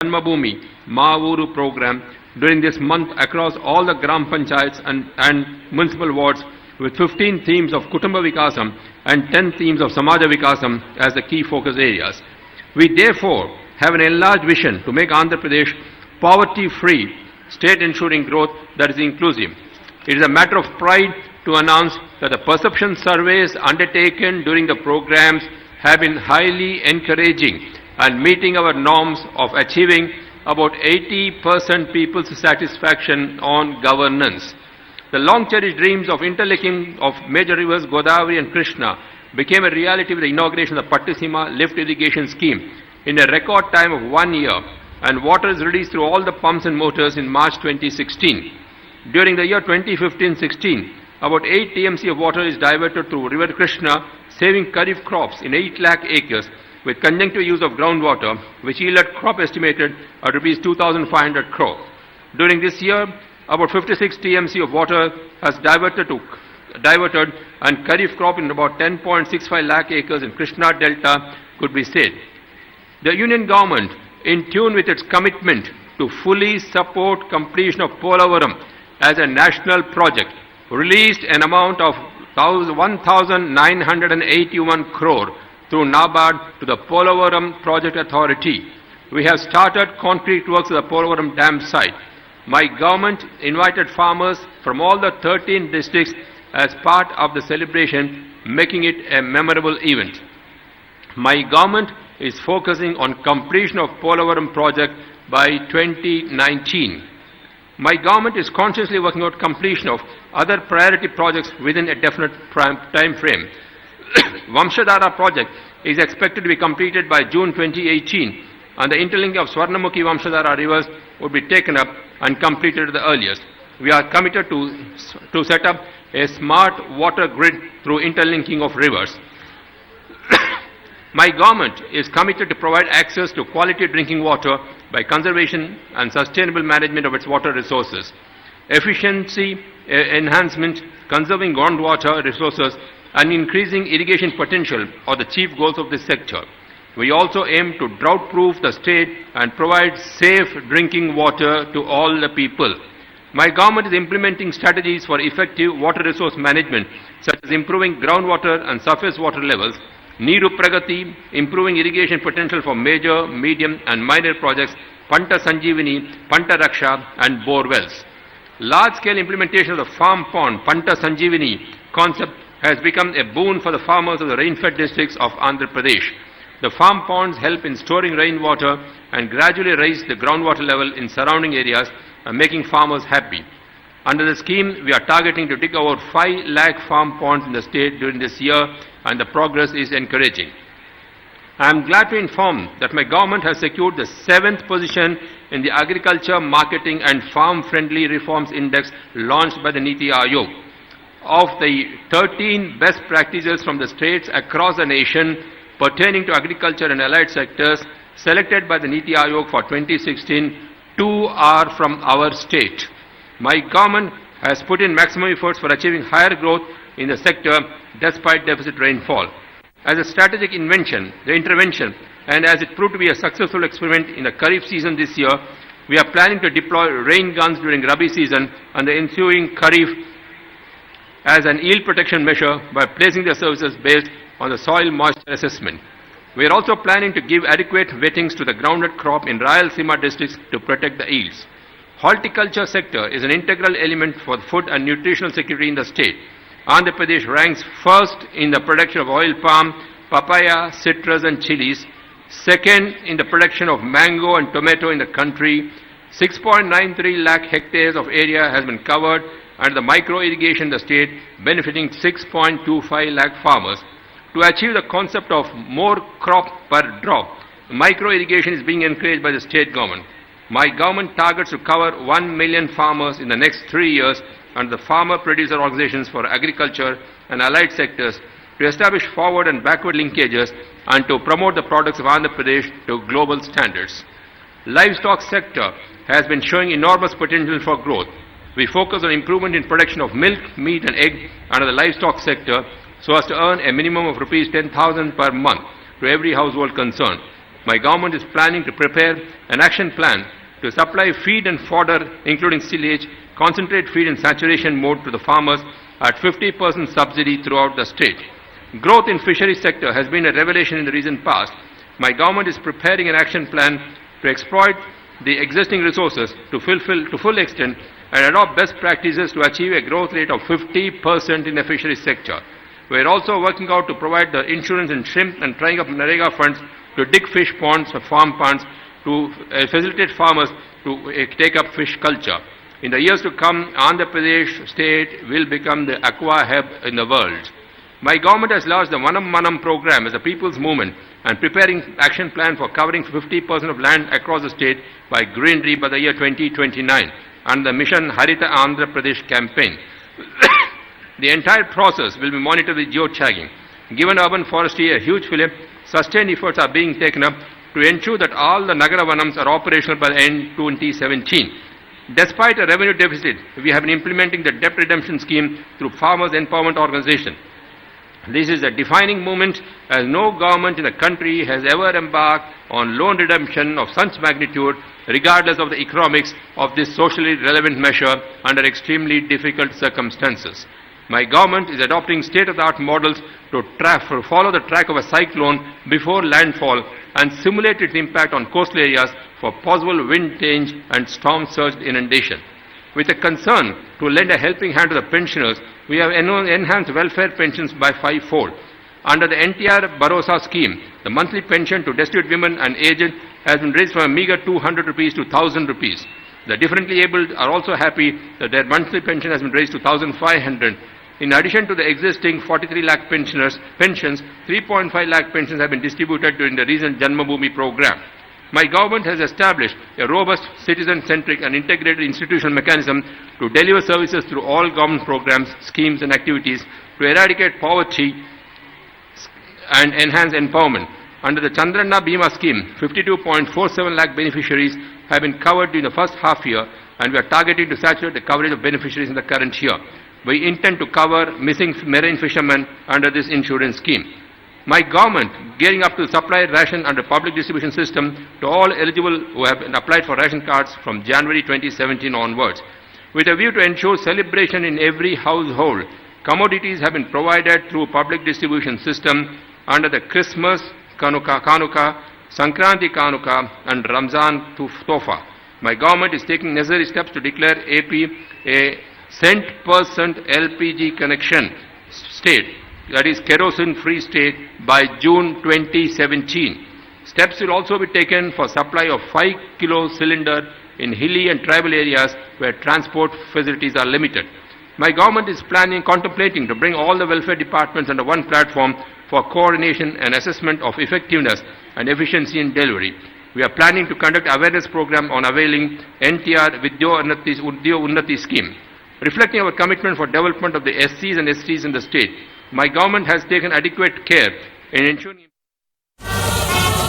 Janmabhoomi Maavuru program during this month across all the Gram Panchayats and municipal wards with 15 themes of Kutumba Vikasam and 10 themes of Samaja Vikasam as the key focus areas. We therefore have an enlarged vision to make Andhra Pradesh poverty-free state ensuring growth that is inclusive. It is a matter of pride to announce that the perception surveys undertaken during the programs have been highly encouraging and meeting our norms of achieving about 80% people's satisfaction on governance. The long-cherished dreams of interlinking of major rivers Godavari and Krishna became a reality with the inauguration of the Pattisima lift irrigation scheme in a record time of 1 year, and water is released through all the pumps and motors in March 2016. During the year 2015-16, about 8 TMC of water is diverted through River Krishna, saving kharif crops in 8 lakh acres with conjunctive use of groundwater, which yielded crop estimated at Rs 2,500 crore. During this year, about 56 TMC of water has diverted and kharif crop in about 10.65 lakh acres in Krishna Delta could be saved. The Union Government, in tune with its commitment to fully support completion of Polavaram as a national project, released an amount of 1,981 crore through NABARD to the Polavaram Project Authority. We have started concrete works at the Polavaram Dam site. My government invited farmers from all the 13 districts as part of the celebration, making it a memorable event. My government is focusing on completion of Polavaram project by 2019. My government is consciously working out completion of other priority projects within a definite time frame. Vamshadhara project is expected to be completed by June 2018, and the interlinking of Swarnamukhi Vamshadhara rivers would be taken up and completed at the earliest. We are committed to set up a smart water grid through interlinking of rivers. My government is committed to provide access to quality drinking water by conservation and sustainable management of its water resources. Efficiency enhancement, conserving groundwater resources, and increasing irrigation potential are the chief goals of this sector. We also aim to drought-proof the state and provide safe drinking water to all the people. My government is implementing strategies for effective water resource management, such as improving groundwater and surface water levels, Neeru Pragati, improving irrigation potential for major, medium and minor projects, Panta Sanjeevani, Panta Raksha and bore wells. Large-scale implementation of the farm pond, Panta Sanjeevani concept has become a boon for the farmers of the rain-fed districts of Andhra Pradesh. The farm ponds help in storing rainwater and gradually raise the groundwater level in surrounding areas, making farmers happy. Under the scheme, we are targeting to dig over 5 lakh farm ponds in the state during this year, and the progress is encouraging. I am glad to inform that my government has secured the 7th position in the Agriculture, Marketing and Farm-Friendly Reforms Index launched by the Niti Aayog. Of the 13 best practices from the states across the nation pertaining to agriculture and allied sectors selected by the Niti Aayog for 2016, 2 are from our state. My government has put in maximum efforts for achieving higher growth in the sector despite deficit rainfall. As a strategic intervention, and as it proved to be a successful experiment in the Kharif season this year, we are planning to deploy rain guns during Rabi season and the ensuing Kharif as an yield protection measure by placing their services based on the soil moisture assessment. We are also planning to give adequate wettings to the groundnut crop in Rayalaseema districts to protect the yields. Horticulture sector is an integral element for food and nutritional security in the state. Andhra Pradesh ranks first in the production of oil palm, papaya, citrus and chilies, second in the production of mango and tomato in the country. 6.93 lakh hectares of area has been covered under the micro irrigation in the state, benefiting 6.25 lakh farmers. To achieve the concept of more crop per drop, micro irrigation is being encouraged by the state government. My government targets to cover 1 million farmers in the next 3 years under the farmer producer organizations for agriculture and allied sectors to establish forward and backward linkages and to promote the products of Andhra Pradesh to global standards. Livestock sector has been showing enormous potential for growth. We focus on improvement in production of milk, meat and egg under the livestock sector so as to earn a minimum of Rs 10,000 per month to every household concerned. my government is planning to prepare an action plan to supply feed and fodder, including silage, concentrate feed and saturation mode to the farmers at 50% subsidy throughout the state. Growth in fisheries sector has been a revelation in the recent past. My government is preparing an action plan to exploit the existing resources to full extent and adopt best practices to achieve a growth rate of 50% in the fisheries sector. We are also working out to provide the insurance in shrimp and trying up Narega funds to dig fish ponds or farm ponds to facilitate farmers to take up fish culture. In the years to come, Andhra Pradesh state will become the aqua hub in the world. My government has launched the Vanam Manam program as a people's movement and preparing action plan for covering 50% of land across the state by greenery by the year 2029 and the Mission Harita Andhra Pradesh campaign. The entire process will be monitored with geotagging. Given urban forestry a huge fillip, sustained efforts are being taken up to ensure that all the Nagara Vanams are operational by the end 2017. Despite a revenue deficit, we have been implementing the debt redemption scheme through Farmers Empowerment Organization. This is a defining moment as no government in the country has ever embarked on loan redemption of such magnitude regardless of the economics of this socially relevant measure under extremely difficult circumstances. My government is adopting state-of-the-art models to follow the track of a cyclone before landfall and simulate its impact on coastal areas for possible wind change and storm surge inundation. With a concern to lend a helping hand to the pensioners, we have enhanced welfare pensions by 5-fold. Under the NTR Bharosa scheme, the monthly pension to destitute women and aged has been raised from a meager 200 rupees to 1,000 rupees. The differently abled are also happy that their monthly pension has been raised to 1,500. In addition to the existing 43 lakh pensions, 3.5 lakh pensions have been distributed during the recent Janmabhoomi program. My government has established a robust, citizen-centric and integrated institutional mechanism to deliver services through all government programs, schemes and activities to eradicate poverty and enhance empowerment. Under the Chandranna Bima scheme, 52.47 lakh beneficiaries have been covered during the first half year and we are targeting to saturate the coverage of beneficiaries in the current year. We intend to cover missing marine fishermen under this insurance scheme. My government gearing up to supply ration under public distribution system to all eligible who have applied for ration cards from January 2017 onwards. With a view to ensure celebration in every household, commodities have been provided through public distribution system under the Christmas Kanuka, Sankranti Kanuka and Ramzan Tofa. My government is taking necessary steps to declare AP a cent% LPG connection state, that is kerosene-free state, by June 2017. Steps will also be taken for supply of 5-kilo cylinder in hilly and tribal areas where transport facilities are limited. My government is contemplating to bring all the welfare departments under one platform for coordination and assessment of effectiveness and efficiency in delivery. We are planning to conduct awareness program on availing NTR Vidya Unnati scheme. Reflecting our commitment for development of the SCs and STs in the state, my government has taken adequate care in ensuring